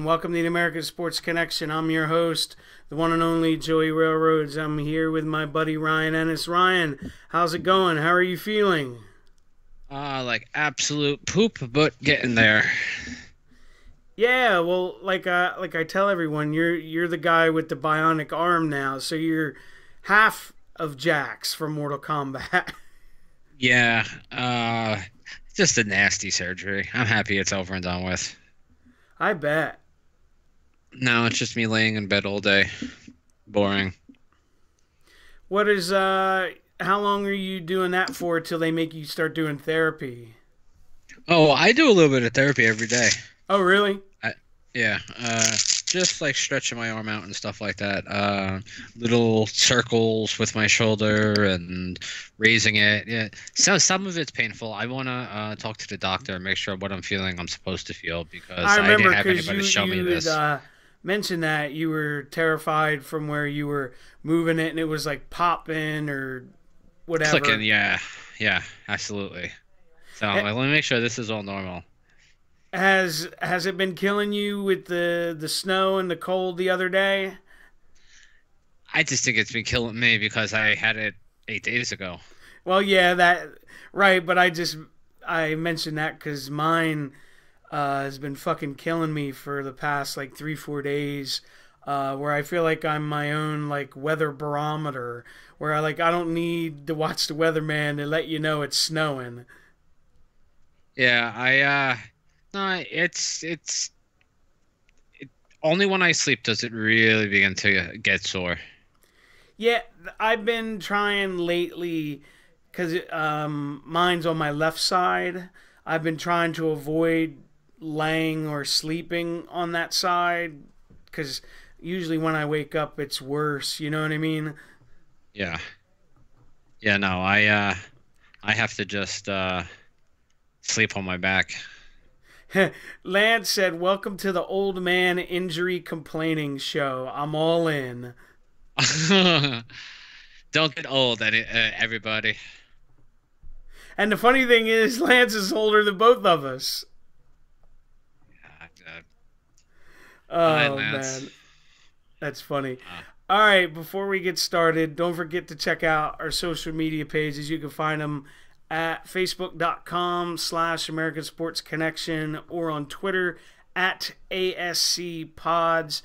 welcome to the American Sports Connection. I'm your host, the one and only Joey Railroads. I'm here with my buddy Ryan Ennis. Ryan, how's it going? How are you feeling? Like absolute poop, but getting there. Yeah, well, like I tell everyone, you're the guy with the bionic arm now, so you're half of Jax from Mortal Kombat. Yeah, just a nasty surgery. I'm happy it's over and done with. I bet. Now it's just me laying in bed all day. Boring. What is how long are you doing that for till they make you start doing therapy? Oh, I do a little bit of therapy every day. Oh, really? Yeah, just like stretching my arm out and stuff like that. Little circles with my shoulder and raising it. Yeah, so some of it's painful. I want to talk to the doctor and make sure what I'm feeling I'm supposed to feel because I I remember didn't have because anybody show me you this. had mentioned that you were terrified from where you were moving it and it was like popping or Clicking, whatever. yeah, yeah, absolutely. So I'm like, let me make sure this is all normal. Has it been killing you with the snow and the cold the other day? I just think it's been killing me because I had it 8 days ago. Well, yeah, that right, but I mentioned that because mine has been fucking killing me for the past like 3 4 days. Where I feel like I'm my own like weather barometer, where I don't need to watch the weatherman to let you know it's snowing. Yeah, no, it, only when I sleep does it really begin to get sore. Yeah, I've been trying lately because mine's on my left side. I've been trying to avoid laying or sleeping on that side because usually when I wake up, it's worse. You know what I mean? Yeah, yeah, no, I have to just sleep on my back. Lance said, "Welcome to the old man injury complaining show. I'm all in." Don't get old, everybody. And the funny thing is, Lance is older than both of us. Uh, Hi, Oh man, Lance. that's funny. Uh, All right, before we get started, don't forget to check out our social media pages. You can find them at facebook.com/American Sports Connection or on Twitter at ASC Pods.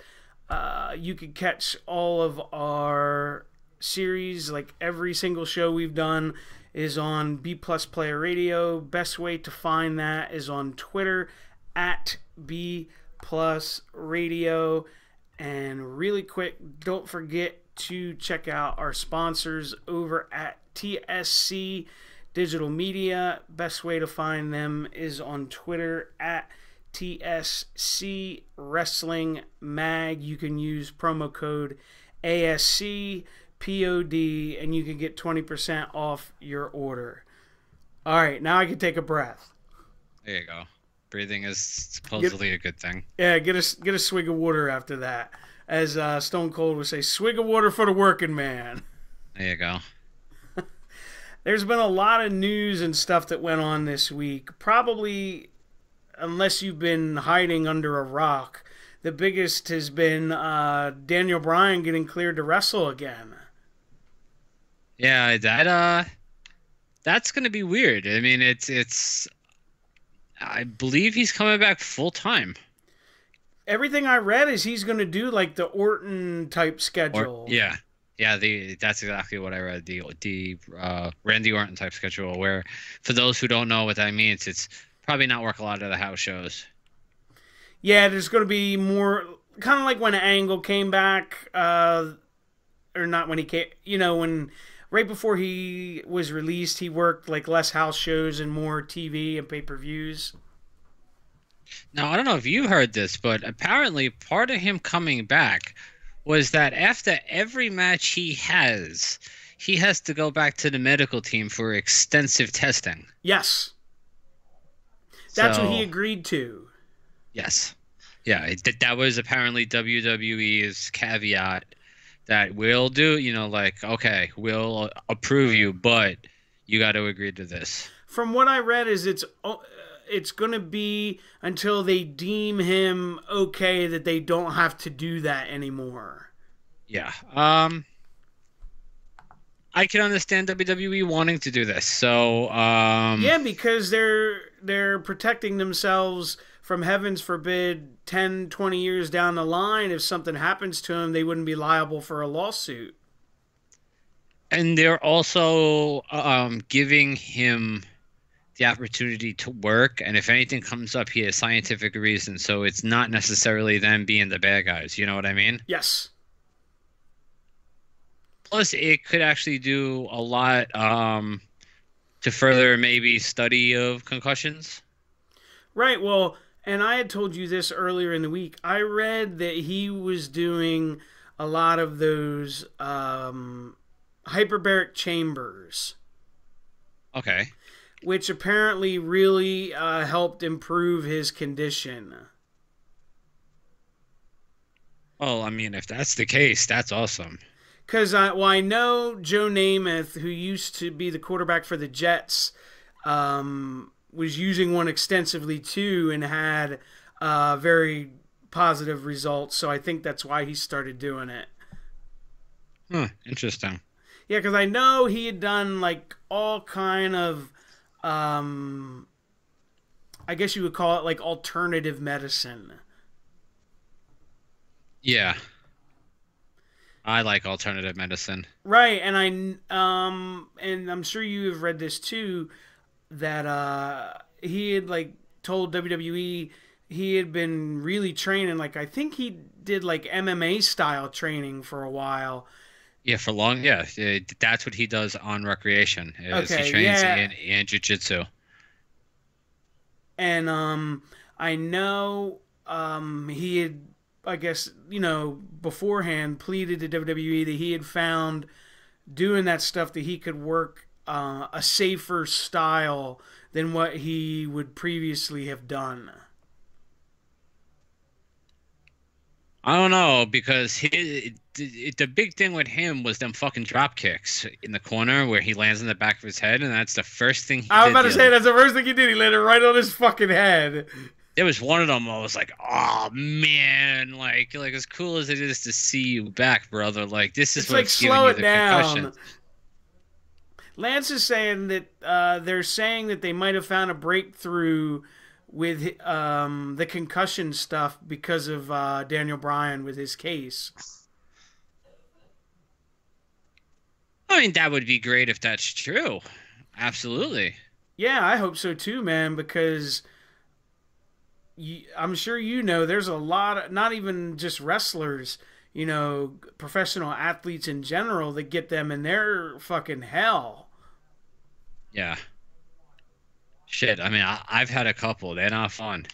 You can catch all of our series, like every single show we've done is on B Plus Player Radio. Best way to find that is on Twitter at B Plus Radio. And really quick, don't forget to check out our sponsors over at TSC Digital Media. Best way to find them is on Twitter at TSC Wrestling Mag. You can use promo code ASCPOD and you can get 20% off your order. All right, now I can take a breath. there you go. Breathing is Get, supposedly a good thing. yeah, get a swig of water after that. As Stone Cold would say, swig of water for the working man. There you go. There's been a lot of news and stuff that went on this week. Probably, unless you've been hiding under a rock, the biggest has been Daniel Bryan getting cleared to wrestle again. Yeah, that's gonna be weird. I mean, it's I believe he's coming back full time. Everything I read is he's going to do like the Orton type Or schedule. yeah, yeah. That's exactly what I read. The Randy Orton type schedule. Where for those who don't know what that means, it's probably not work a lot of the house shows. Yeah, there's going to be more, kind of like when Angle came back, or not when he came, when right before he was released, he worked like less house shows and more TV and pay-per-views. Now I don't know if you heard this, but apparently part of him coming back was that after every match he has to go back to the medical team for extensive testing. Yes, that's what he So agreed to. yes. Yeah, that was apparently WWE's caveat that we'll do, like, okay, we'll approve you, but you got to agree to this. From what I read, is it's gonna be until they deem him okay that they don't have to do that anymore. Yeah. I can understand WWE wanting to do this. So, Yeah, because they're protecting themselves from, heavens forbid, 10, 20 years down the line, if something happens to them, they wouldn't be liable for a lawsuit. and they're also giving him the opportunity to work, and if anything comes up, he has scientific reasons, so it's not necessarily them being the bad guys. You know what I mean? Yes. Plus, it could actually do a lot to further maybe study of concussions. Right. Well, and I had told you this earlier in the week. I read that he was doing a lot of those hyperbaric chambers, Okay. which apparently really helped improve his condition. Well, I mean, if that's the case, that's awesome. Because I know Joe Namath, who used to be the quarterback for the Jets, was using one extensively too and had very positive results. So I think that's why he started doing it. Huh, interesting. Yeah, because I know he had done like all kind of, I guess you would call it like alternative medicine. Yeah, I like alternative medicine. Right, and and I'm sure you have read this too, that he had like told WWE he had been really training, like I think he did like MMA style training for a while. Yeah, for long. Yeah, that's what he does on recreation. Is he Okay, trains yeah, in jiu-jitsu. and I know he had, I guess, beforehand pleaded to WWE that he had found doing that stuff that he could work a safer style than what he would previously have done. I don't know because the big thing with him was them fucking drop kicks in the corner where he lands in the back of his head, and that's the first thing he I was did. about to say that's the first thing he did. He landed right on his fucking head. There was one of them. I was like, "Oh man, like as cool as it is to see you back, brother. Like this is It's like what's giving slow you it the down. concussion." Lance is saying that they're saying that they might have found a breakthrough with the concussion stuff because of Daniel Bryan with his case. I mean, that would be great if that's true. Absolutely. Yeah, I hope so too, man, because I'm sure there's a lot of, not even just wrestlers, professional athletes in general that get them in their fucking hell. Yeah. Shit. I mean, I've had a couple. They're not fun.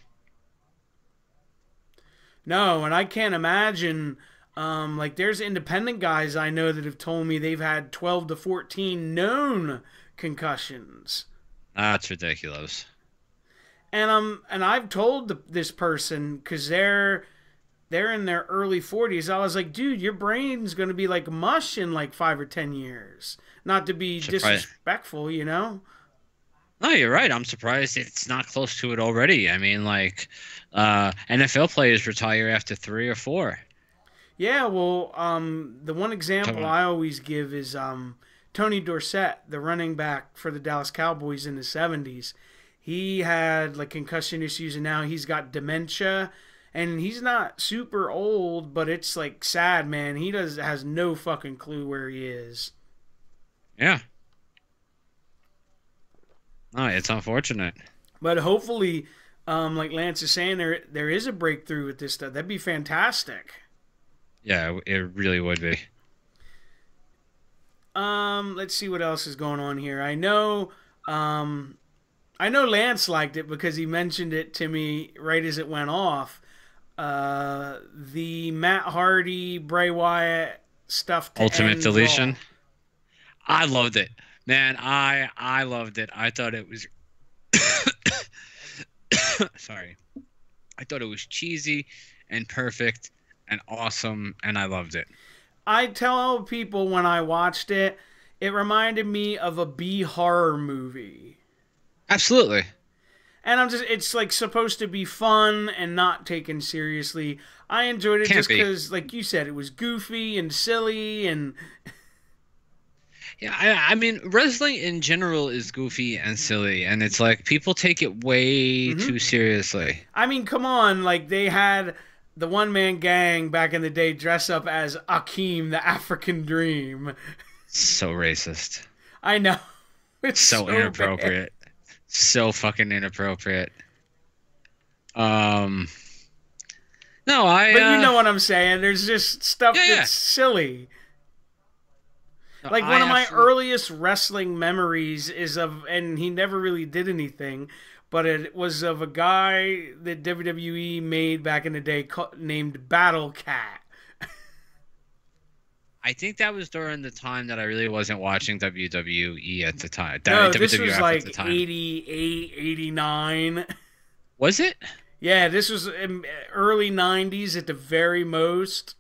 No, and I can't imagine. Like, there's independent guys I know that have told me they've had 12 to 14 known concussions. That's ridiculous. And I've told this person, because they're in their early 40s. I was like, dude, your brain's gonna be like mush in like 5 or 10 years. Not to be disrespectful, No, you're right. I'm surprised it's not close to it already. I mean, like, NFL players retire after 3 or 4. Yeah, well, the one example I always give is Tony Dorsett, the running back for the Dallas Cowboys in the 70s. He had like concussion issues, and now he's got dementia, and he's not super old, but it's like sad, man. He has no fucking clue where he is. Yeah. No, it's unfortunate. But hopefully, like Lance is saying, there is a breakthrough with this stuff. That'd be fantastic. Yeah, it really would be. Let's see what else is going on here. I know Lance liked it because he mentioned it to me right as it went off. The Matt Hardy, Bray Wyatt stuff. Ultimate Deletion. I loved it, man. I loved it. I thought it was. Sorry. I thought it was cheesy and perfect and awesome, and I loved it. I tell people when I watched it, it reminded me of a B horror movie. Absolutely. And it's like supposed to be fun and not taken seriously. I enjoyed it Can't just be. because, like you said, it was goofy and silly and Yeah, I mean, wrestling in general is goofy and silly, and it's like people take it way Mhm. too seriously. I mean, come on, like they had the one man gang back in the day dress up as Akeem, the African Dream. So racist. I know. It's So so bad. inappropriate. So fucking inappropriate. Um, no, But you know what I'm saying. There's just stuff yeah, yeah. that's silly. No, Like I one of my absolutely. earliest wrestling memories is of, and he never really did anything, but it was of a guy that WWE made back in the day named Battle Cat. I think that was during the time that I really wasn't watching WWE at the time. No, this was WWF at the like time. 88, 89. Was it? Yeah, this was in early 90s at the very most.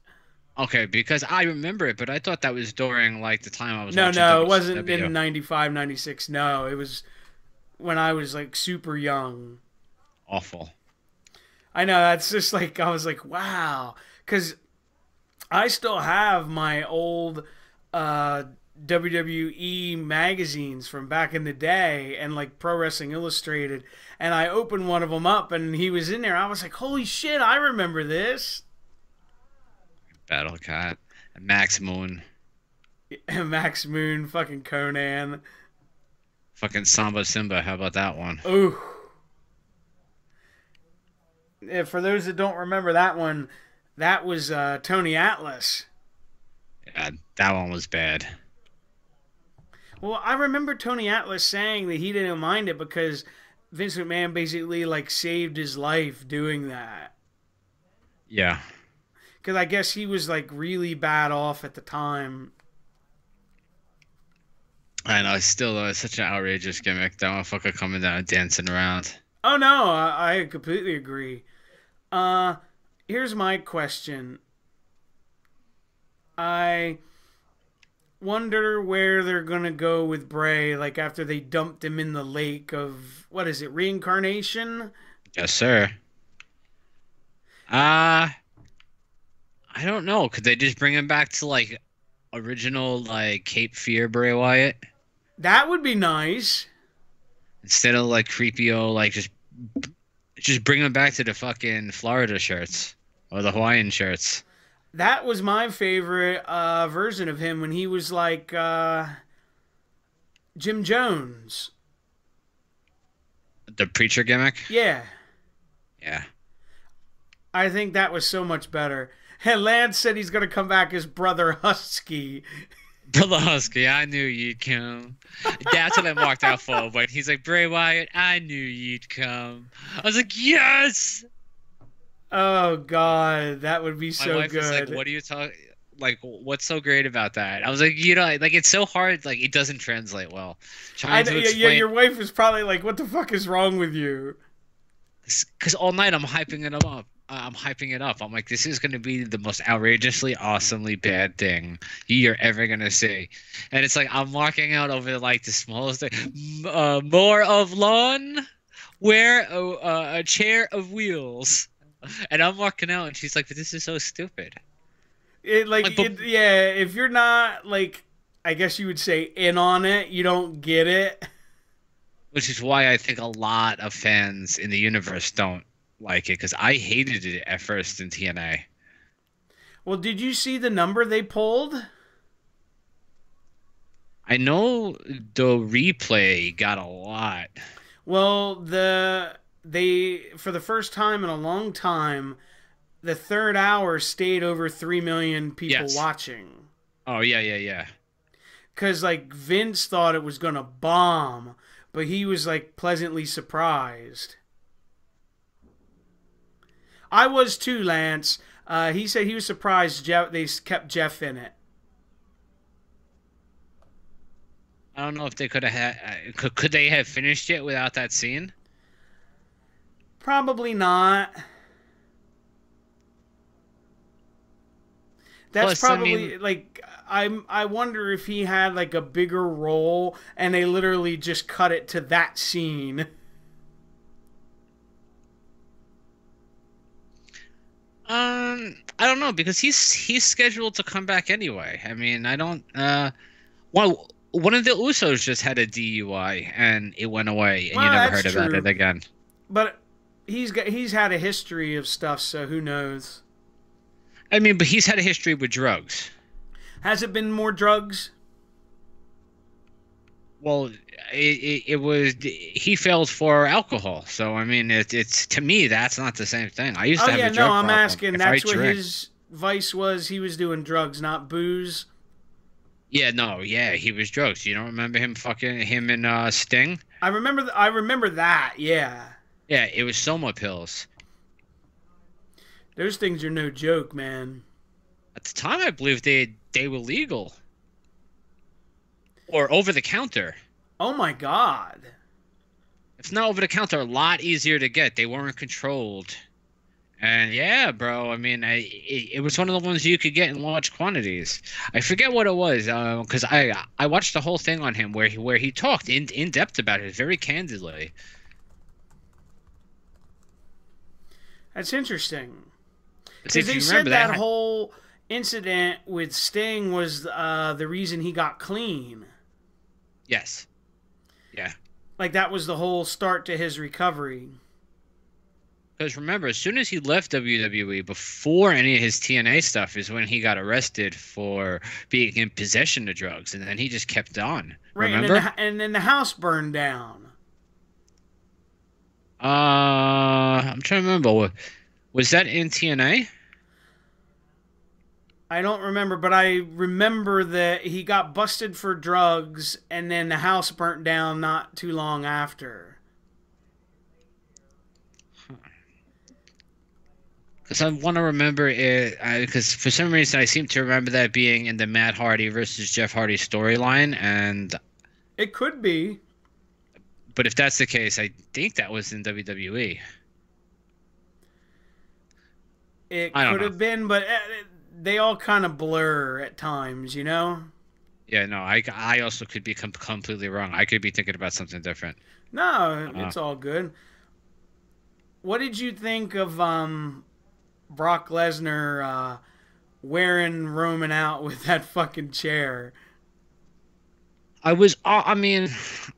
Okay, because I remember it, but I thought that was during like the time I was No, watching no, it wasn't WCW. in 95, 96. No, it was when I was like super young. Awful. I know, that's just like, I was like, wow. Because I still have my old uh, WWE magazines from back in the day and like Pro Wrestling Illustrated. And I opened one of them up and he was in there. I was like, holy shit, I remember this. Battle Cat. Max Moon. Max Moon, fucking Conan. Fucking Samba Simba. How about that one? Ooh. Yeah, for those that don't remember that one, that was Tony Atlas. Yeah, that one was bad. Well, I remember Tony Atlas saying that he didn't mind it because Vince McMahon basically like saved his life doing that. Yeah. Because I guess he was like really bad off at the time. I know, still though, it's such an outrageous gimmick. That motherfucker coming down and dancing around. Oh no, I completely agree. Uh, Here's my question. I wonder where they're gonna go with Bray, like after they dumped him in the lake of what is it, reincarnation? Yes, sir. Uh, I don't know. Could they just bring him back to like original like Cape Fear Bray Wyatt That would be nice. instead of like creepy old like just bring him back to the fucking Florida shirts or the Hawaiian shirts. That was my favorite version of him when he was like Jim Jones. The preacher gimmick. Yeah, Yeah. I think that was so much better. And Lance said he's gonna come back as Brother Husky. Brother Husky, I knew you'd come. That's what I marked out for. But he's like, Bray Wyatt, I knew you'd come. I was like, yes. Oh God, that would be My so wife was like, good. what are you talking? Like, what's so great about that? I was like, you know, like it's so hard. Like it doesn't translate well. I Trying know, to yeah, explain, your wife is probably like, "What the fuck is wrong with you?" because all night I'm hyping it up. I'm hyping it up. I'm like, this is going to be the most outrageously, awesomely bad thing you're ever going to see. And it's like, I'm walking out over like the smallest thing. More of lawn, wear a chair of wheels. And I'm walking out and she's like, but this is so stupid. Like, but, Yeah. If you're not like, I guess you would say in on it, you don't get it. which is why I think a lot of fans in the universe don't like it, because I hated it at first in TNA. Well, did you see the number they pulled? I know the replay got a lot. Well, they for the first time in a long time, the third hour stayed over 3 million people Yes. watching. Oh yeah, yeah, yeah. Cause like Vince thought it was gonna bomb, but he was like pleasantly surprised. I was too, Lance. He said he was surprised they kept Jeff in it. I don't know if they could have had. Could they have finished it without that scene? Probably not. That's Plus, I probably mean, like I wonder if he had like a bigger role and they literally just cut it to that scene. I don't know because he's scheduled to come back anyway. I mean, I don't. One of the Usos just had a DUI and it went away, and you Well, never that's heard about true. it again. But he's had a history of stuff, so who knows? I mean, but he's had a history with drugs. Has it been more drugs? Well, it was he failed for alcohol. So I mean, it's to me that's not the same thing. I used Oh to have yeah, a no, drug I'm problem. asking. If I That's what drink, his vice was. He was doing drugs, not booze. yeah, no, yeah, he was drugs. You don't remember him fucking him and Sting? I remember that. Yeah, Yeah, it was Soma pills. those things are no joke, man. At the time, I believe they were legal or over the counter. Oh my god. If not over the counter, a lot easier to get. They weren't controlled. And yeah, bro. I mean, it was one of the ones you could get in large quantities. I forget what it was, because I watched the whole thing on him where he talked in depth about it, very candidly. That's interesting. See, Because if they you said remember that whole incident with Sting was the reason he got clean. yes, yeah. Like that was the whole start to his recovery. Because remember, as soon as he left WWE, before any of his TNA stuff, is when he got arrested for being in possession of drugs, and then he just kept on. Right, Remember? and then the house burned down. I'm trying to remember. Was that in TNA? I don't remember, but I remember that he got busted for drugs, and then the house burnt down not too long after. Because I want to remember it, because for some reason I seem to remember that being in the Matt Hardy versus Jeff Hardy storyline, and It could be. but if that's the case, I think that was in WWE. It I don't could know. have been, but they all kind of blur at times, you know? Yeah, no, I also could be completely wrong. I could be thinking about something different. No, it's all good. What did you think of Brock Lesnar wearing Roman out with that fucking chair? I mean,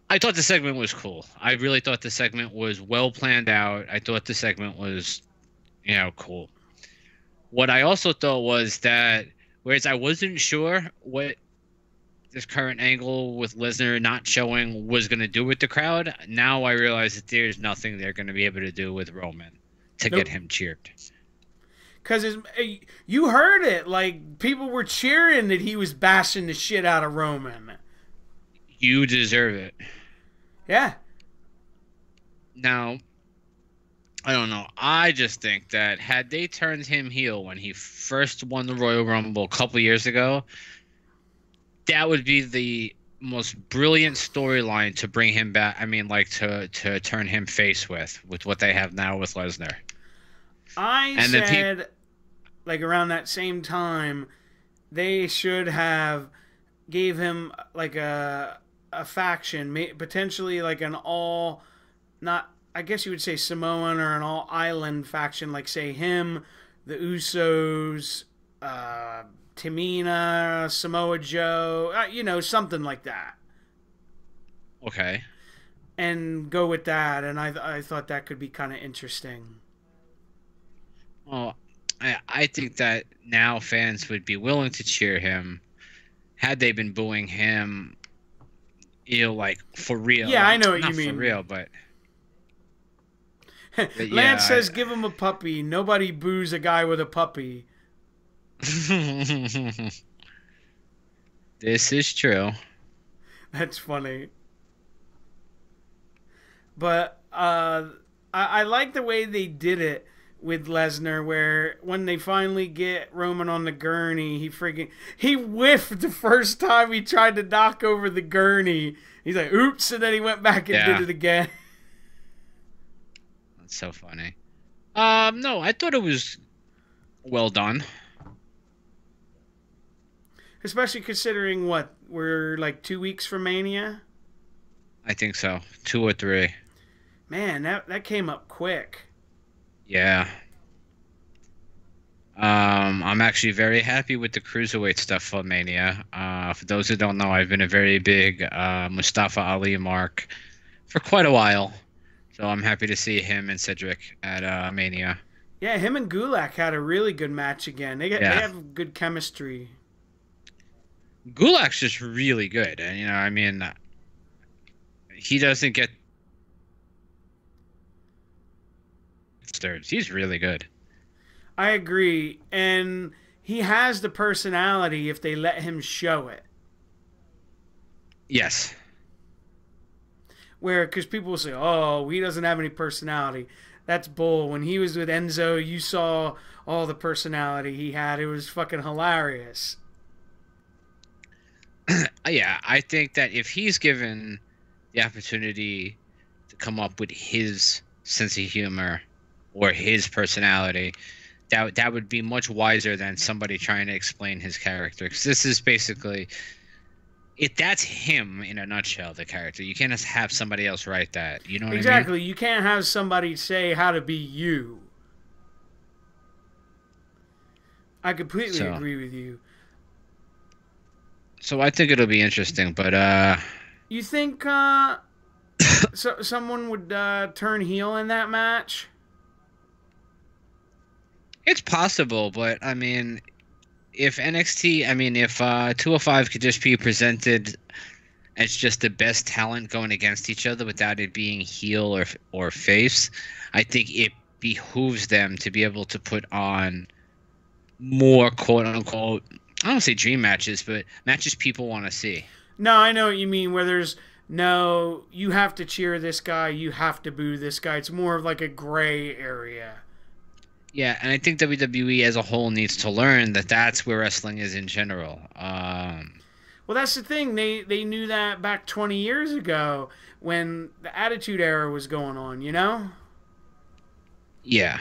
I thought the segment was cool. I really thought the segment was well planned out. I thought the segment was, cool. What I also thought was that, whereas I wasn't sure what this current angle with Lesnar not showing was going to do with the crowd, now I realize that there's nothing they're going to be able to do with Roman to Nope. get him cheered. Because you heard it. Like, people were cheering that he was bashing the shit out of Roman. You deserve it. Yeah. Now, I don't know. I just think that had they turned him heel when he first won the Royal Rumble a couple years ago, that would be the most brilliant storyline to bring him back. I mean, like to turn him face with what they have now with Lesnar. I said, like, around that same time, they should have gave him, like, a faction, potentially, like, an all, not, I guess you would say Samoan or an all-island faction, like, say, him, the Usos, Tamina, Samoa Joe, something like that. Okay. And go with that, and I thought that could be kind of interesting. Well, I think that now fans would be willing to cheer him had they been booing him, like for real. Yeah, I know what Not you mean. for real, but Lance says, give him a puppy. Nobody boos a guy with a puppy. This is true. That's funny. But I like the way they did it with Lesnar, where when they finally get Roman on the gurney, he whiffed the first time he tried to knock over the gurney. He's like, oops, and then he went back and did it again. That's so funny. No, I thought it was well done. Especially considering we're like 2 weeks from Mania. I think so. 2 or 3. Man, that came up quick. Yeah. I'm actually very happy with the cruiserweight stuff for Mania. For those who don't know, I've been a very big Mustafa Ali mark for quite a while. So I'm happy to see him and Cedric at Mania. Yeah, him and Gulak had a really good match again. They Yeah. have good chemistry. Gulak's just really good. And, you know, I mean, he doesn't get stirred. He's really good. I agree, and he has the personality if they let him show it. Yes. Where, because people will say, "Oh, he doesn't have any personality." That's bull. When he was with Enzo, you saw all the personality he had. It was fucking hilarious. Yeah, I think that if he's given the opportunity to come up with his sense of humor or his personality, that would be much wiser than somebody trying to explain his character. Because this is basically it. That's him in a nutshell. The character. You can't just have somebody else write that. You know what I mean? Exactly. You can't have somebody say how to be you. I completely So, agree with you. so I think it'll be interesting. But You think someone would turn heel in that match? it's possible. But I mean, if NXT, I mean, if 205 could just be presented as just the best talent going against each other without it being heel or face, I think it behooves them to be able to put on more quote unquote, I don't say dream matches, but matches people want to see. No, I know what you mean. Where there's no, you have to cheer this guy, you have to boo this guy. It's more of like a gray area. Yeah, and I think WWE as a whole needs to learn that that's where wrestling is in general. Well, that's the thing. They knew that back 20 years ago when the Attitude Era was going on. You know. Yeah.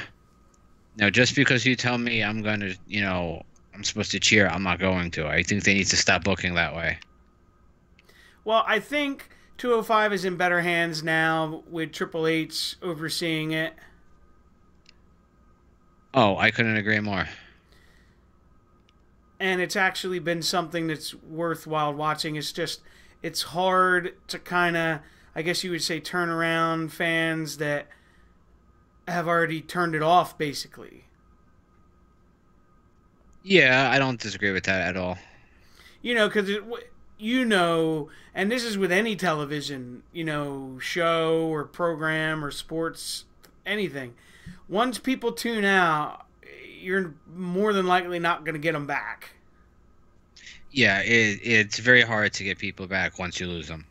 Now, just because you tell me I'm gonna, you know, I'm supposed to cheer, I'm not going to. I think they need to stop booking that way. Well, I think 205 is in better hands now with Triple H overseeing it. Oh, I couldn't agree more. And it's actually been something that's worthwhile watching. It's just, it's hard to kind of, I guess you would say, turn around fans that have already turned it off, basically. Yeah, I don't disagree with that at all. You know, because you know, and this is with any television, you know, show or program or sports, anything. Once people tune out, you're more than likely not going to get them back. Yeah, it's very hard to get people back once you lose them.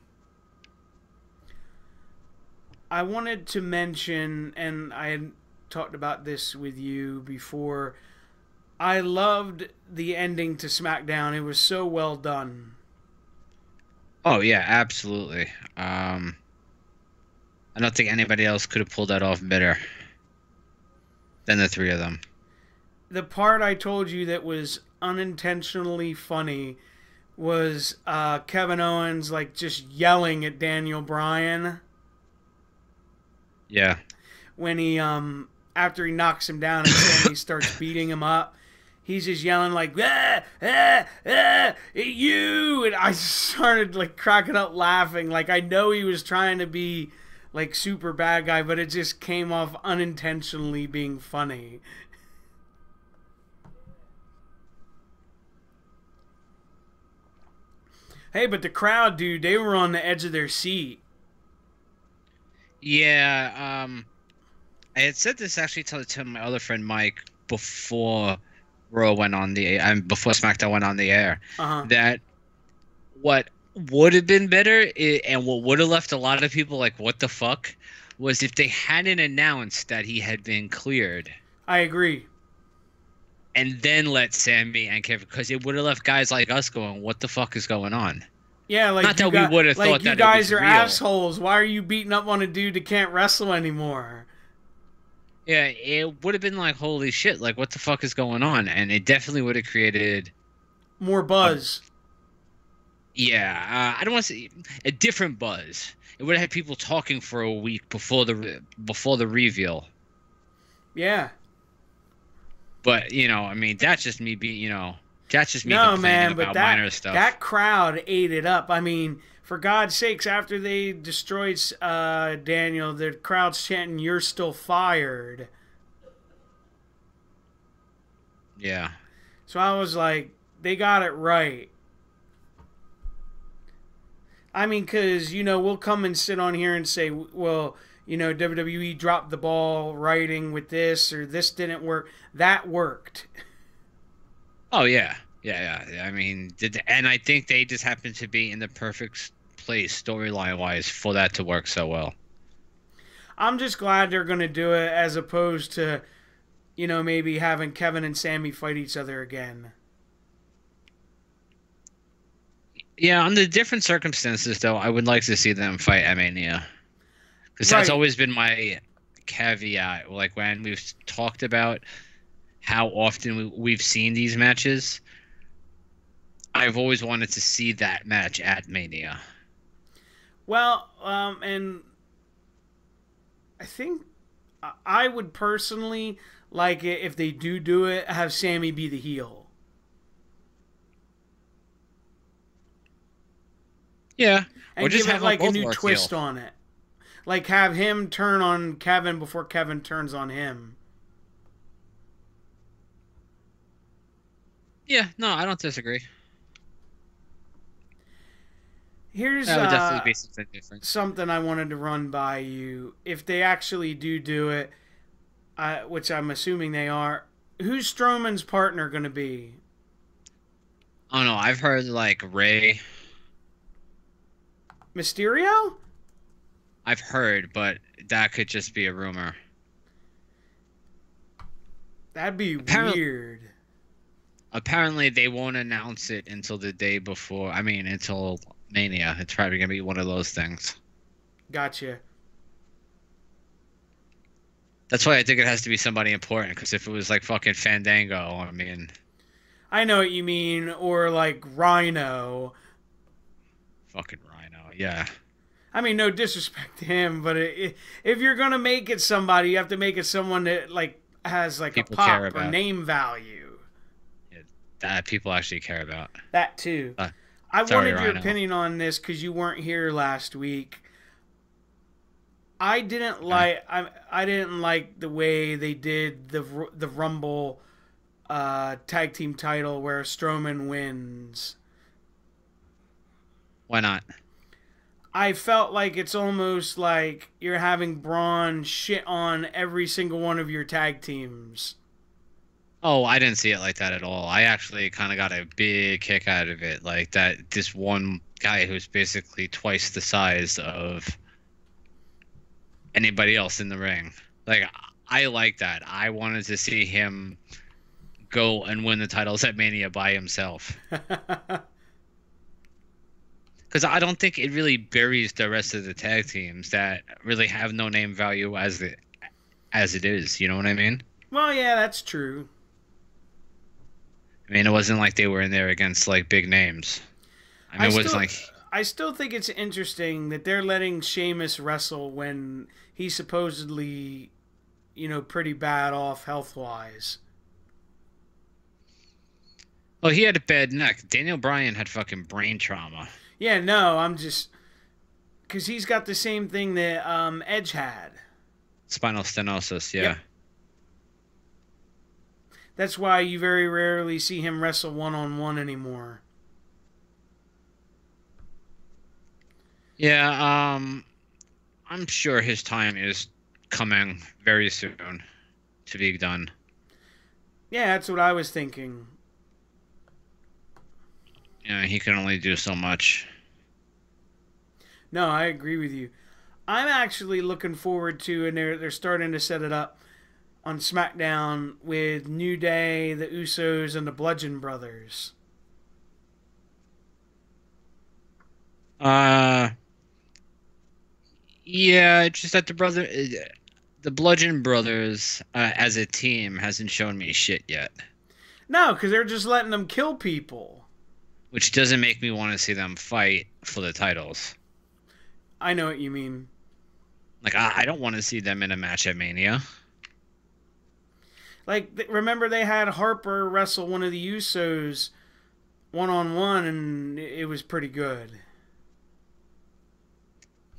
I wanted to mention, and I had talked about this with you before, I loved the ending to SmackDown. It was so well done. Oh yeah, absolutely. I don't think anybody else could have pulled that off better than the three of them. The part I told you that was unintentionally funny was Kevin Owens like just yelling at Daniel Bryan Yeah. when he after he knocks him down and Sammy starts beating him up. He's just yelling like you, and I started like cracking up laughing. Like I know he was trying to be like super bad guy, but it just came off unintentionally being funny. Hey, but the crowd, dude, they were on the edge of their seat. Yeah, I had said this actually to my other friend Mike before Raw went on the before SmackDown went on the air. Uh-huh. That what would have been better and what would have left a lot of people like what the fuck was if they hadn't announced that he had been cleared I agree. and then let Sammy and Kevin, because it would have left guys like us going, what the fuck is going on? Yeah, like Not that we would have like thought you that it guys was are real. assholes. Why are you beating up on a dude that can't wrestle anymore? Yeah, it would have been like, holy shit, like what the fuck is going on? And it definitely would have created More buzz. I don't want to say a different buzz. It would have had people talking for a week before the reveal. Yeah. But I mean, that's just me being, that's just me No, complaining man, but about minor stuff. that crowd ate it up. I mean, for God's sakes, after they destroyed Daniel, the crowd's chanting, "You're still fired." Yeah. So I was like, they got it right. I mean, because, we'll come and sit on here and say, well, WWE dropped the ball writing with this, or this didn't work. That worked. Oh yeah, yeah. I mean, and I think they just happened to be in the perfect place storyline wise for that to work so well. I'm just glad they're going to do it as opposed to, maybe having Kevin and Sammy fight each other again. Yeah, under different circumstances, though, I would like to see them fight at Mania. Because that's always been my caveat. Like, when we've talked about how often we've seen these matches, I've always wanted to see that match at Mania. Well, and I think I would personally like it if they do it, have Sammy be the heel. Yeah. And or just give have it like a new heel. twist on it. Like have him turn on Kevin before Kevin turns on him. Yeah, no, I don't disagree. Here's That would definitely be something different. something I wanted to run by you. If they actually do it, which I'm assuming they are, who's Strowman's partner going to be? Oh no, I've heard like Ray. Mysterio? I've heard, but that could just be a rumor. That'd be weird. Apparently, they won't announce it until the day before. I mean, until Mania. It's probably going to be one of those things. Gotcha. That's why I think it has to be somebody important, because if it was like fucking Fandango, I mean... I know what you mean, or like Rhino. Fucking Rhino, yeah. I mean, no disrespect to him, but if you're gonna make it somebody, you have to make it someone that like has like People a pop care or about. name value. Yeah, that people actually care about. That too. I wanted your opinion on this because you weren't here last week. I didn't like the way they did the Rumble tag team title where Strowman wins. Why not? I felt like it's almost like you're having Braun shit on every single one of your tag teams. Oh, I didn't see it like that at all. I actually kind of got a big kick out of it. Like that, this one guy who's basically twice the size of anybody else in the ring. Like, I like that. I wanted to see him go and win the titles at Mania by himself. Because I don't think it really buries the rest of the tag teams that really have no name value as it is. You know what I mean? Well, yeah, that's true. I mean, it wasn't like they were in there against like big names. I mean, I still think it's interesting that they're letting Sheamus wrestle when he's supposedly, pretty bad off health-wise. Well, he had a bad neck. Daniel Bryan had fucking brain trauma. Yeah, no, I'm just... Because he's got the same thing that Edge had. Spinal stenosis, yeah. Yep. That's why you very rarely see him wrestle one-on-one anymore. Yeah, I'm sure his time is coming very soon to be done. Yeah, that's what I was thinking. Yeah, he can only do so much. No, I agree with you. I'm actually looking forward to, and they're starting to set it up on SmackDown with New Day, the Usos, and the Bludgeon Brothers. Yeah, it's just that the Bludgeon Brothers, as a team, hasn't shown me shit yet. No, because they're just letting them kill people. Which doesn't make me want to see them fight for the titles. I know what you mean. Like, I don't want to see them in a match at Mania. Like, remember they had Harper wrestle one of the Usos one-on-one, and it was pretty good.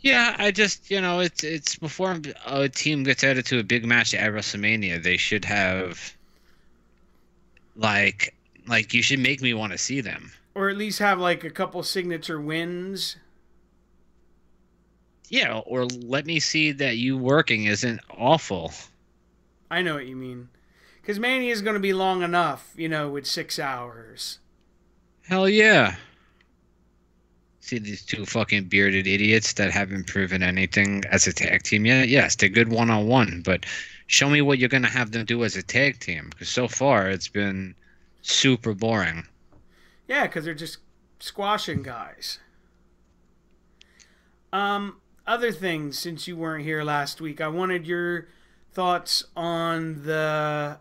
Yeah, I just, it's before a team gets added to a big match at WrestleMania, they should have like you should make me want to see them. Or at least have, like, a couple signature wins. Yeah, or let me see that you working isn't awful. I know what you mean. Because Mania is going to be long enough, with 6 hours. Hell yeah. See these two fucking bearded idiots that haven't proven anything as a tag team yet? Yes, they're good one-on-one, but show me what you're going to have them do as a tag team. Because so far, it's been super boring. Yeah, because they're just squashing guys. Other things, since you weren't here last week, I wanted your thoughts on the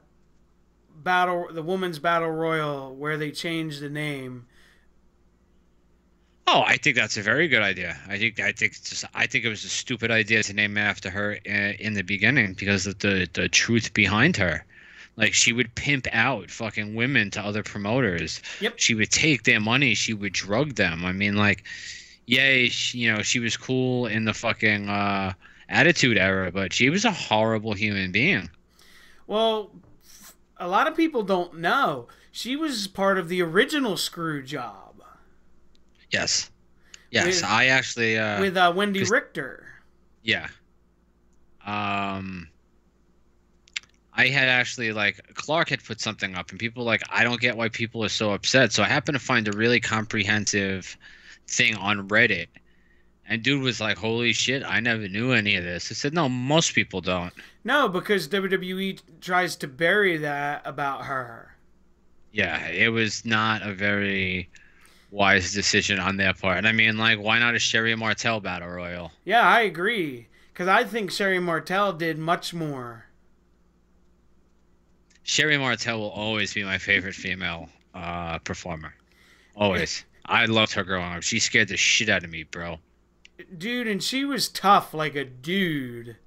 women's battle royal where they changed the name. Oh, I think that's a very good idea. I think it was a stupid idea to name after her in the beginning because of the truth behind her. Like, she would pimp out fucking women to other promoters. Yep. She would take their money. She would drug them. I mean, like, yay, she was cool in the fucking Attitude Era, but she was a horrible human being. Well, a lot of people don't know. She was part of the original Screw Job. Yes. Yes, I actually... with Wendy Richter. Yeah. I had actually, Clark had put something up, and people I don't get why people are so upset. So I happened to find a really comprehensive thing on Reddit. And dude was like, holy shit, I never knew any of this. I said, no, most people don't. No, because WWE tries to bury that about her. Yeah, it was not a very wise decision on their part. I mean, why not a Sherry Martel Battle Royal? Yeah, I agree. Because I think Sherry Martel did much more. Sherry Martel will always be my favorite female performer. Always. I loved her growing up. She scared the shit out of me, bro. Dude, and she was tough like a dude.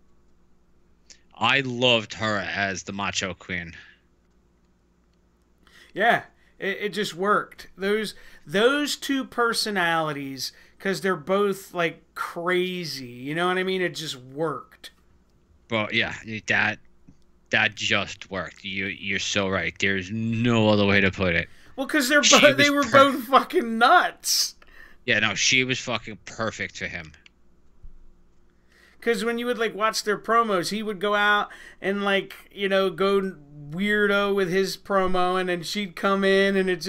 I loved her as the Macho Queen. Yeah, it just worked. Those two personalities, because they're both, crazy. You know what I mean? It just worked. Well, yeah, that just worked. You're so right. There's no other way to put it. Well, because they were both fucking nuts. Yeah, no, she was fucking perfect for him. Because when you would, watch their promos, he would go out and, go weirdo with his promo, and then she'd come in, and it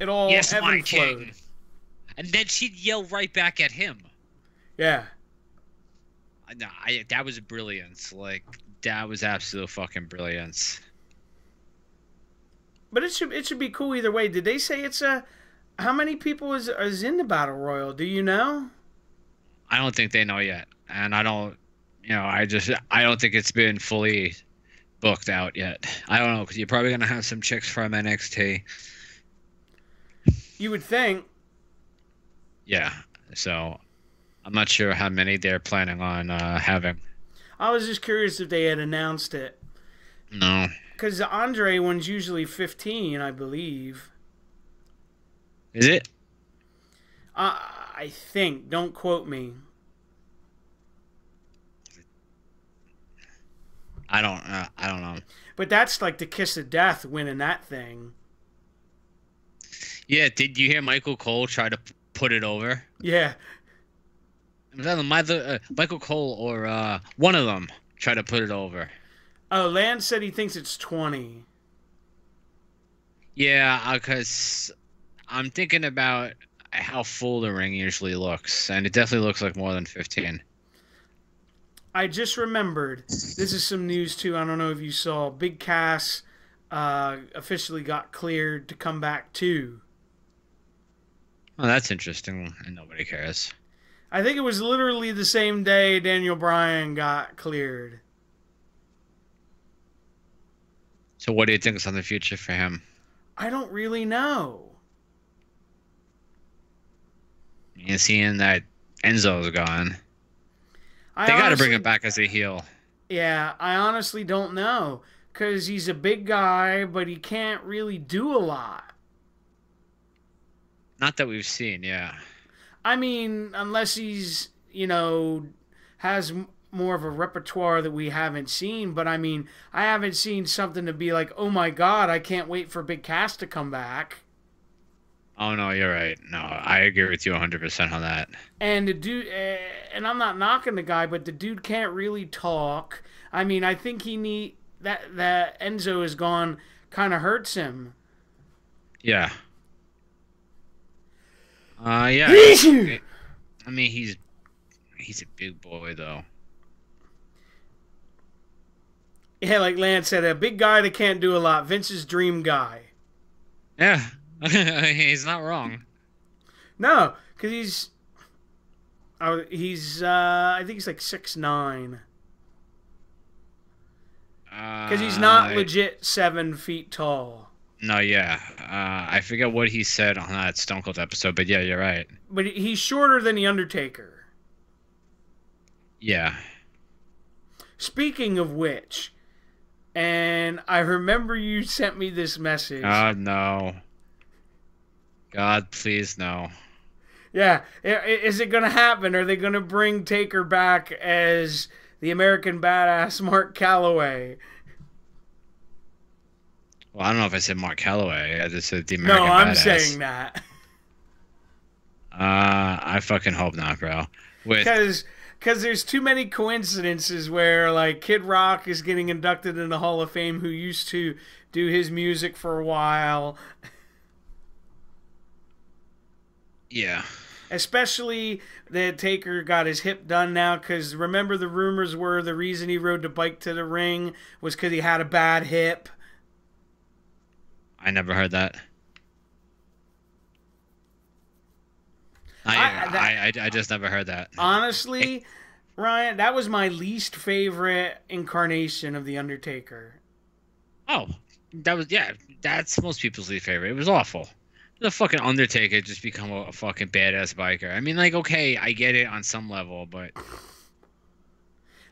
all yes, ebb my and flowed. king. And then she'd yell right back at him. Yeah. No, that was brilliance. That was absolute fucking brilliance. But it should be cool either way. Did they say it's a... How many people is in the Battle Royal? Do you know? I don't think they know yet. And I don't... I don't think it's been fully booked out yet. I don't know, because you're probably going to have some chicks from NXT. You would think. Yeah, so I'm not sure how many they're planning on having. I was just curious if they had announced it. No. Because the Andre one's usually 15, I believe. Is it? I think. Don't quote me. I don't know. But that's the kiss of death winning that thing. Yeah, did you hear Michael Cole try to put it over? Yeah. Was that Michael Cole or one of them try to put it over? Oh, Lance said he thinks it's 20. Yeah, because I'm thinking about how full the ring usually looks, and it definitely looks like more than 15. I just remembered, this is some news too, I don't know if you saw, Big Cass officially got cleared to come back too. Oh, that's interesting, and nobody cares. I think it was literally the same day Daniel Bryan got cleared. So what do you think is on the future for him? I don't really know. You're seeing that Enzo's gone. They got to bring him back as a heel. Yeah, I honestly don't know. because he's a big guy, but he can't really do a lot. Not that we've seen, yeah. I mean, unless he's, has more of a repertoire that we haven't seen. But I mean, I haven't seen something to be like, oh my God, I can't wait for Big Cass to come back. Oh, no, you're right. No, I agree with you 100% on that. And the dude, and I'm not knocking the guy, but the dude can't really talk. I mean, I think that Enzo is gone kind of hurts him. Yeah. Yeah. I mean, he's a big boy, though. Yeah, like Lance said, a big guy that can't do a lot. Vince's dream guy. Yeah. He's not wrong. No, because I think he's like 6'9". Because he's not legit 7 feet tall. No, yeah. I forget what he said on that Stone Cold episode, but yeah, you're right. But he's shorter than The Undertaker. Yeah. Speaking of which, and I remember you sent me this message. God, no. God, please, no. Yeah. Is it going to happen? Are they going to bring Taker back as the American Badass Mark Calloway? Well, I don't know if I said Mark Calloway. I just said the American Badass. No, I'm saying that. I fucking hope not, bro. Because there's too many coincidences where, like, Kid Rock is getting inducted in the Hall of Fame, who used to do his music for a while. Yeah. Especially that Taker got his hip done now, because remember the rumors were the reason he rode the bike to the ring was because he had a bad hip. I never heard that. I just never heard that. Honestly, Ryan, that was my least favorite incarnation of The Undertaker. Oh, that's most people's least favorite. It was awful. The fucking Undertaker just become a fucking badass biker. I mean, like, okay, I get it on some level, but...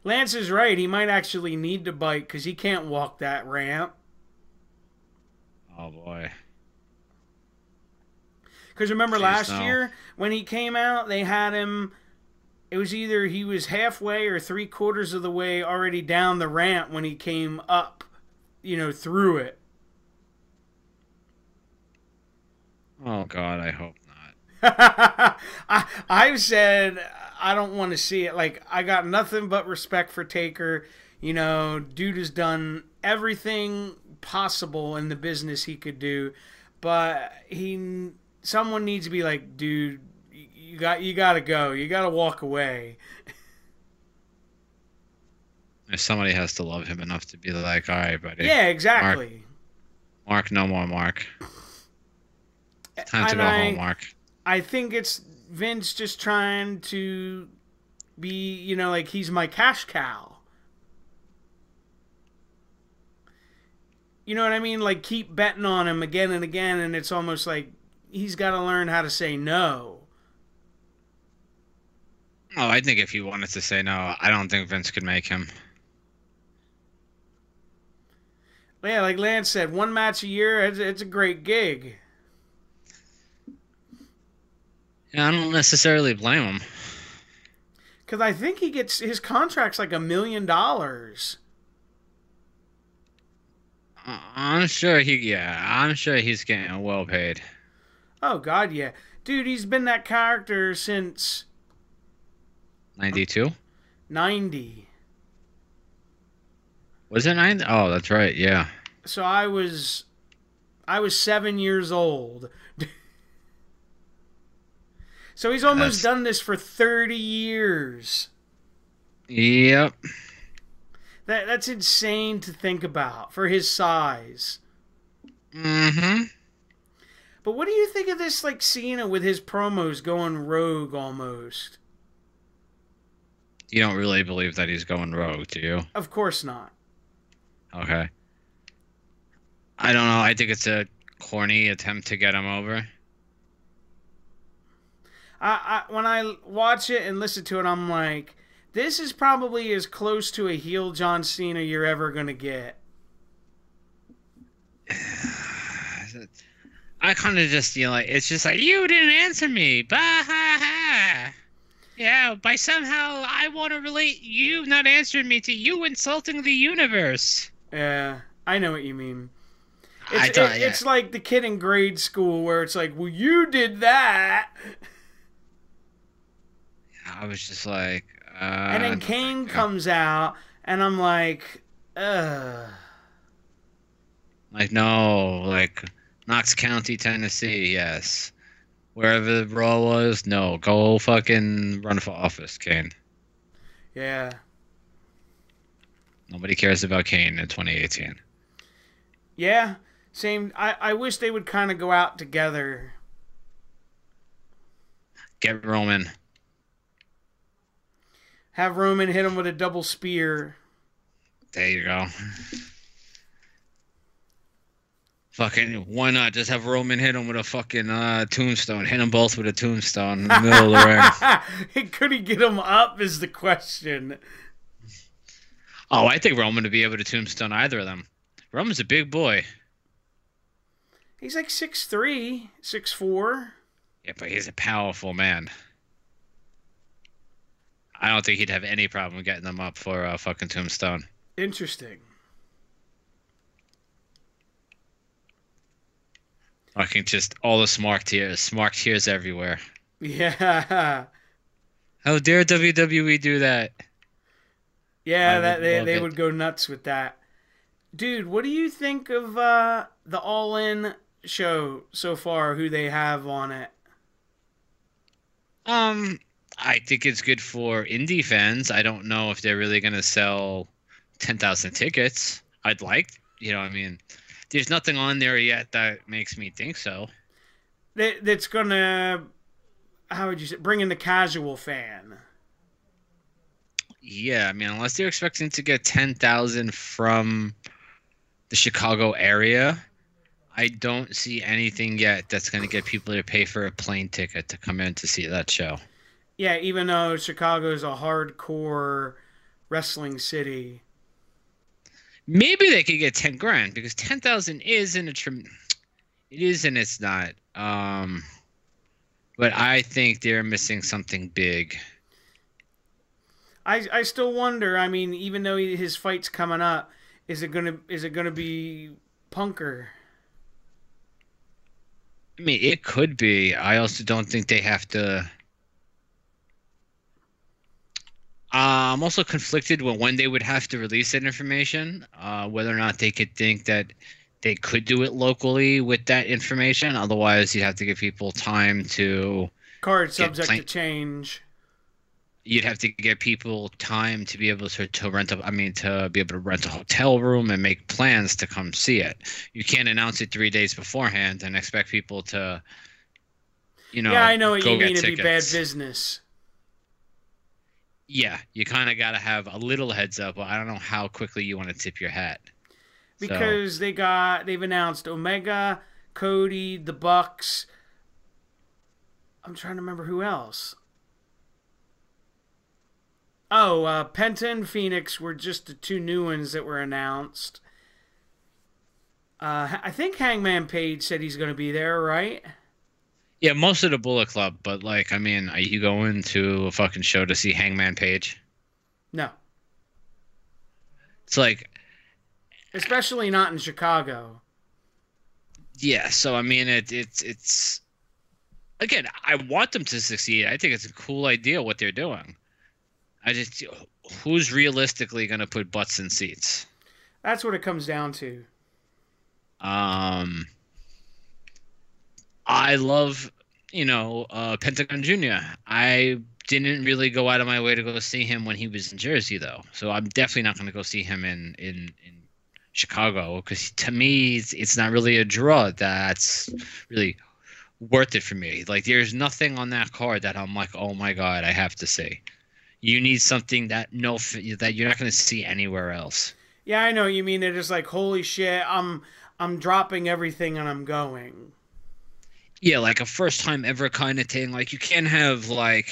Lance is right. He might actually need to bike because he can't walk that ramp. Oh, boy. Because remember last year when he came out, they had him... It was either he was halfway or 3/4 of the way already down the ramp when he came up, through it. Oh, God, I hope not. I've said I don't want to see it. Like, I got nothing but respect for Taker. Dude has done everything possible in the business he could do. But someone needs to be like, dude, you got to go. You got to walk away. If somebody has to love him enough to be like, all right, buddy. Yeah, exactly. Mark, no more Mark. Time to go home, Mark. I think it's Vince just trying to be, like he's my cash cow. You know what I mean? Like keep betting on him again and again, and it's almost like he's got to learn how to say no. Oh, I think if he wanted to say no, I don't think Vince could make him. Yeah, like Lance said, 1 match a year, it's a great gig. Yeah, I don't necessarily blame him. Because I think he gets his contract's like $1 million. I'm sure he's getting well paid. Oh God, yeah, dude, he's been that character since 92. 90. Was it 90? Oh, that's right. Yeah. So I was 7 years old. So he's almost done this for 30 years. Yep. That's insane to think about for his size. Mm-hmm. But what do you think of this, like, Cena with his promos going rogue almost? You don't really believe that he's going rogue, do you? Of course not. Okay. I don't know. I think it's a corny attempt to get him over. When I watch it and listen to it, I'm like, this is probably as close to a heel John Cena you're ever going to get. I kind of just, like, it's just like, you didn't answer me. Bah, ha, ha. Yeah, by somehow I want to relate you not answering me to you insulting the universe. Yeah, I know what you mean. Yeah. It's like the kid in grade school where it's like, well, you did that. I was just like, and then Kane comes out, and I'm like, ugh. Like, no, like, Knox County, Tennessee, yes. Wherever the Raw was, no. Go fucking run for office, Kane. Yeah. Nobody cares about Kane in 2018. Yeah, same. I wish they would kind of go out together. Get Roman. Have Roman hit him with a double spear. There you go. Fucking, why not just have Roman hit him with a fucking tombstone? Hit them both with a tombstone in the middle of the ring. Could he get him up is the question. Oh, I think Roman would be able to tombstone either of them. Roman's a big boy. He's like 6'3", 6'4". Yeah, but he's a powerful man. I don't think he'd have any problem getting them up for a fucking tombstone. Interesting. Fucking just all the smart tears everywhere. Yeah. How dare WWE do that? Yeah, they would go nuts with that. Dude, what do you think of the All In show so far, who they have on it? I think it's good for indie fans. I don't know if they're really going to sell 10,000 tickets. I'd like, I mean, there's nothing on there yet that makes me think so. That's going to, how would you say, bring in the casual fan. Yeah, I mean, unless they're expecting to get 10,000 from the Chicago area, I don't see anything yet that's going to get people to pay for a plane ticket to come in to see that show. Yeah, even though Chicago is a hardcore wrestling city. Maybe they could get 10 grand because 10,000 isn't it is and it's not. But I think they're missing something big. I still wonder. I mean, even though his fight's coming up, is it gonna be Punker? I mean, it could be. I also don't think they have to. I'm also conflicted with when they would have to release that information. Whether or not they could think that they could do it locally with that information. Otherwise, you'd have to give people time to. Card subject to change. You'd have to get people time to be able to rent to be able to rent a hotel room and make plans to come see it. You can't announce it 3 days beforehand and expect people to, Yeah, I know what you mean. It'd tickets. be bad business. Yeah, you kind of got to have a little heads up. But I don't know how quickly you want to tip your hat. Because they've announced Omega, Cody, the Bucks. I'm trying to remember who else. Oh, Penta and Phoenix were just the two new ones that were announced. I think Hangman Page said he's going to be there, right? Yeah, most of the Bullet Club, but are you going to a fucking show to see Hangman Page? No. It's like... Especially not in Chicago. Yeah, so I mean, it's... Again, I want them to succeed. I think it's a cool idea what they're doing. Who's realistically going to put butts in seats? That's what it comes down to. I love, Pentagon Jr. I didn't really go out of my way to go see him when he was in Jersey, though. So I'm definitely not going to go see him in Chicago because to me, it's not really a draw that's really worth it for me. Like, there's nothing on that card that I'm like, oh my God, I have to see. You need something that you're not going to see anywhere else. Yeah, I know what you mean. They're just like, holy shit, I'm dropping everything and I'm going. Yeah, like a first time ever kind of thing. Like, you can't have let's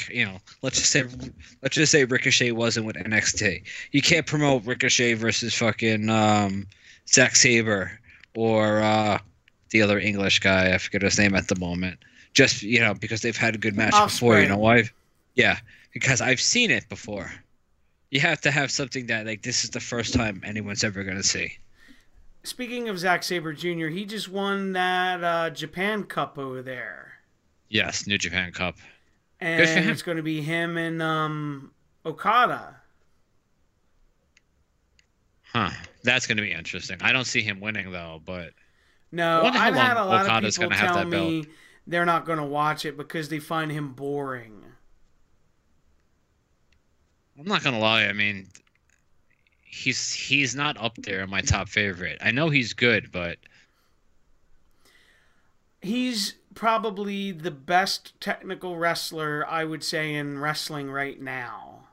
just say Ricochet wasn't with NXT. You can't promote Ricochet versus fucking Zack Sabre or the other English guy. I forget his name at the moment. Just because they've had a good match before. You know why? Yeah, because I've seen it before. You have to have something that like this is the first time anyone's ever gonna see. Speaking of Zack Sabre Jr., he just won that Japan Cup over there. Yes, New Japan Cup. And Good for him. it's going to be him and Okada. Huh. That's going to be interesting. I don't see him winning, though, but... No, I wonder how I've had a long lot Okada's of people gonna have tell that belt. me they're not going to watch it because they find him boring. I'm not going to lie. I mean, he's not up there in my top favorite. I know he's good, but... He's probably the best technical wrestler, I would say, in wrestling right now.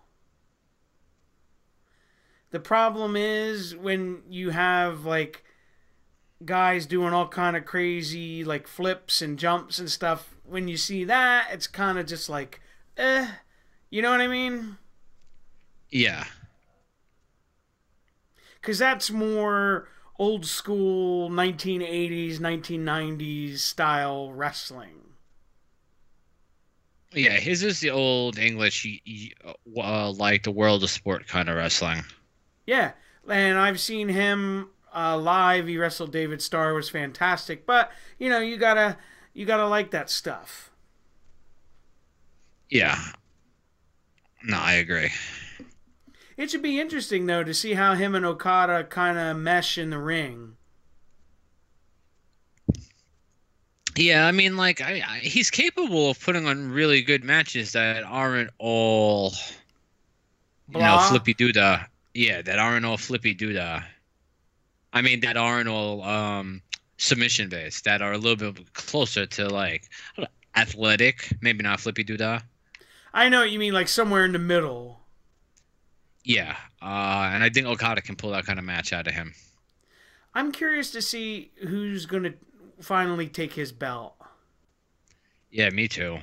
The problem is when you have, like, guys doing all kind of crazy, like, flips and jumps and stuff. When you see that, it's kind of just like, you know what I mean? Yeah. Because that's more old school 1980s, 1990s style wrestling. Yeah, his is the old English, like the world of sport kind of wrestling. Yeah, and I've seen him live. He wrestled David Starr, was fantastic. But you gotta like that stuff. Yeah. No, I agree. It should be interesting though to see how him and Okada kind of mesh in the ring. Yeah, I mean, like, he's capable of putting on really good matches that aren't all, Blah. flippy doodah. Yeah, that aren't all flippy doodah. I mean, that aren't all submission based. That are a little bit closer to like athletic, maybe not flippy doodah. I know what you mean, like somewhere in the middle. Yeah, and I think Okada can pull that kind of match out of him. I'm curious to see who's going to finally take his belt. Yeah, me too.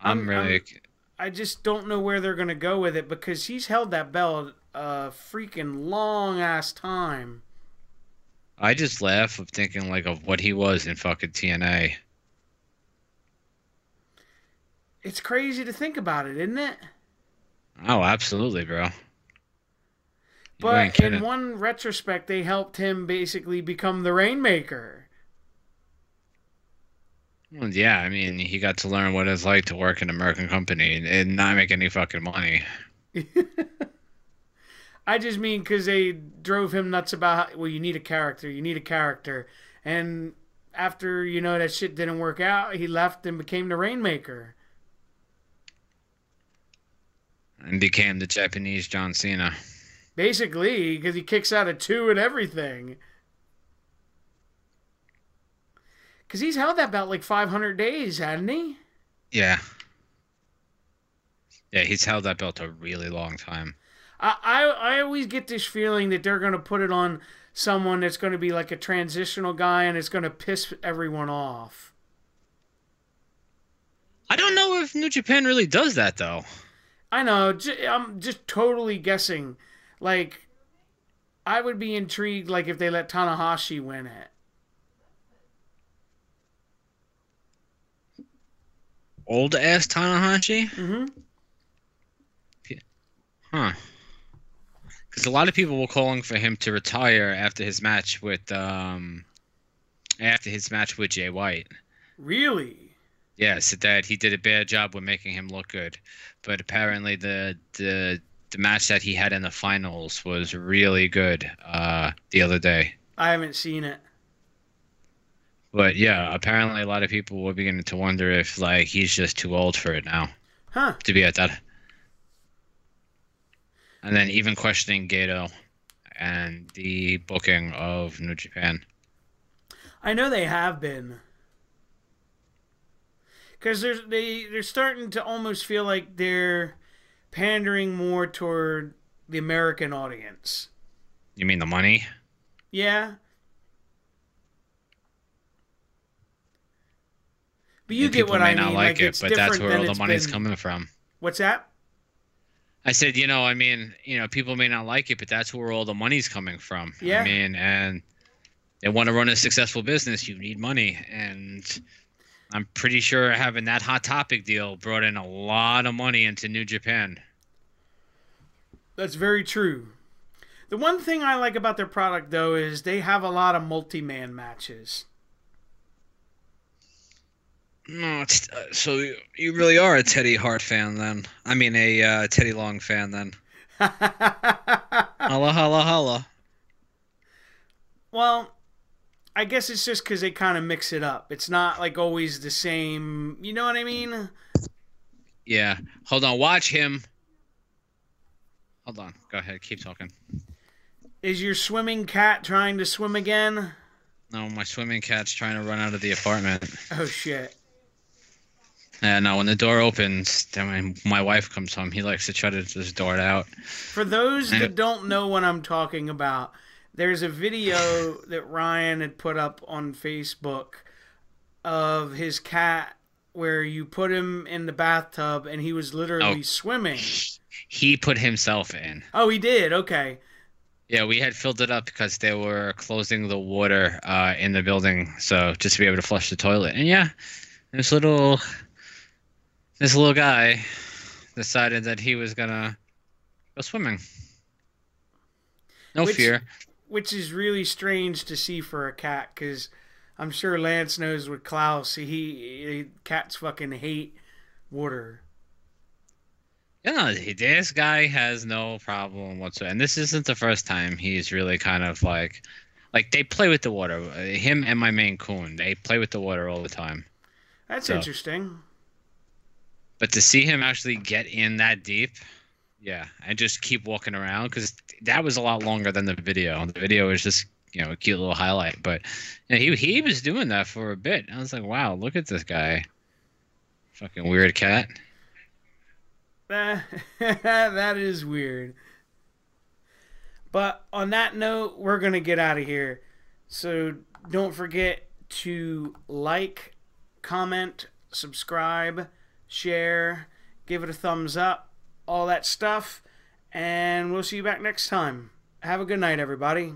I just don't know where they're going to go with it because he's held that belt a freaking long ass time. I just laugh of thinking like of what he was in fucking TNA. It's crazy to think about it, isn't it? Oh, absolutely, bro. But in one retrospect, they helped him basically become the Rainmaker. Well, yeah, I mean, he got to learn what it's like to work in an American company and not make any fucking money. I just mean because they drove him nuts about, well, you need a character, you need a character. And after, that shit didn't work out, he left and became the Rainmaker. And became the Japanese John Cena. Basically, because he kicks out of 2 and everything. Because he's held that belt like 500 days, hadn't he? Yeah. Yeah, he's held that belt a really long time. I always get this feeling that they're going to put it on someone that's going to be like a transitional guy and it's going to piss everyone off. I don't know if New Japan really does that, though. I know. I'm just totally guessing. Like, I would be intrigued, like, if they let Tanahashi win it. Old-ass Tanahashi? Mm-hmm. Huh. Because a lot of people were calling for him to retire after his match with Jay White. Really? Yes, that he did a bad job with making him look good. But apparently the match that he had in the finals was really good the other day. I haven't seen it. But yeah, apparently a lot of people were beginning to wonder if like he's just too old for it now. Huh. To be at that. And then even questioning Gato and the booking of New Japan. I know they have been. Because they're starting to almost feel like they're pandering more toward the American audience. You mean the money? Yeah. But you get what I mean. People may not like it, it's but that's different where all than the it's money's been. coming from. What's that? I said, I mean, people may not like it, but that's where all the money's coming from. I Yeah, mean, and they want to run a successful business, you need money. And I'm pretty sure having that Hot Topic deal brought in a lot of money into New Japan. that's very true. The one thing I like about their product, though, is they have a lot of multi-man matches. No, so you really are a Teddy Hart fan then. I mean, a Teddy Long fan then. Holla, holla, holla. Well, I guess it's just because they kind of mix it up. It's not like always the same. You know what I mean? Yeah. Hold on. Watch him. Hold on. Go ahead. Keep talking. Is your swimming cat trying to swim again? No, my swimming cat's trying to run out of the apartment. Oh, shit. No, when the door opens, then my wife comes home. He likes to try to just dart out. For those that don't know what I'm talking about, there's a video that Ryan had put up on Facebook of his cat where you put him in the bathtub and he was literally swimming. He put himself in. Oh, he did? Okay. Yeah, we had filled it up because they were closing the water in the building, so just to be able to flush the toilet. And yeah, this little guy decided that he was gonna go swimming. No fear. Which is really strange to see for a cat, because I'm sure Lance knows with Klaus, cats fucking hate water. This guy has no problem whatsoever. And this isn't the first time he's really kind of like they play with the water. Him and my Maine Coon, they play with the water all the time. That's interesting. But to see him actually get in that deep, yeah, and just keep walking around, because that was a lot longer than the video. The video was just, a cute little highlight. But he was doing that for a bit. I was like, wow, look at this guy. Fucking weird cat. That is weird. But on that note, we're going to get out of here. So don't forget to like, comment, subscribe, share, give it a thumbs up, all that stuff. And we'll see you back next time. Have a good night, everybody.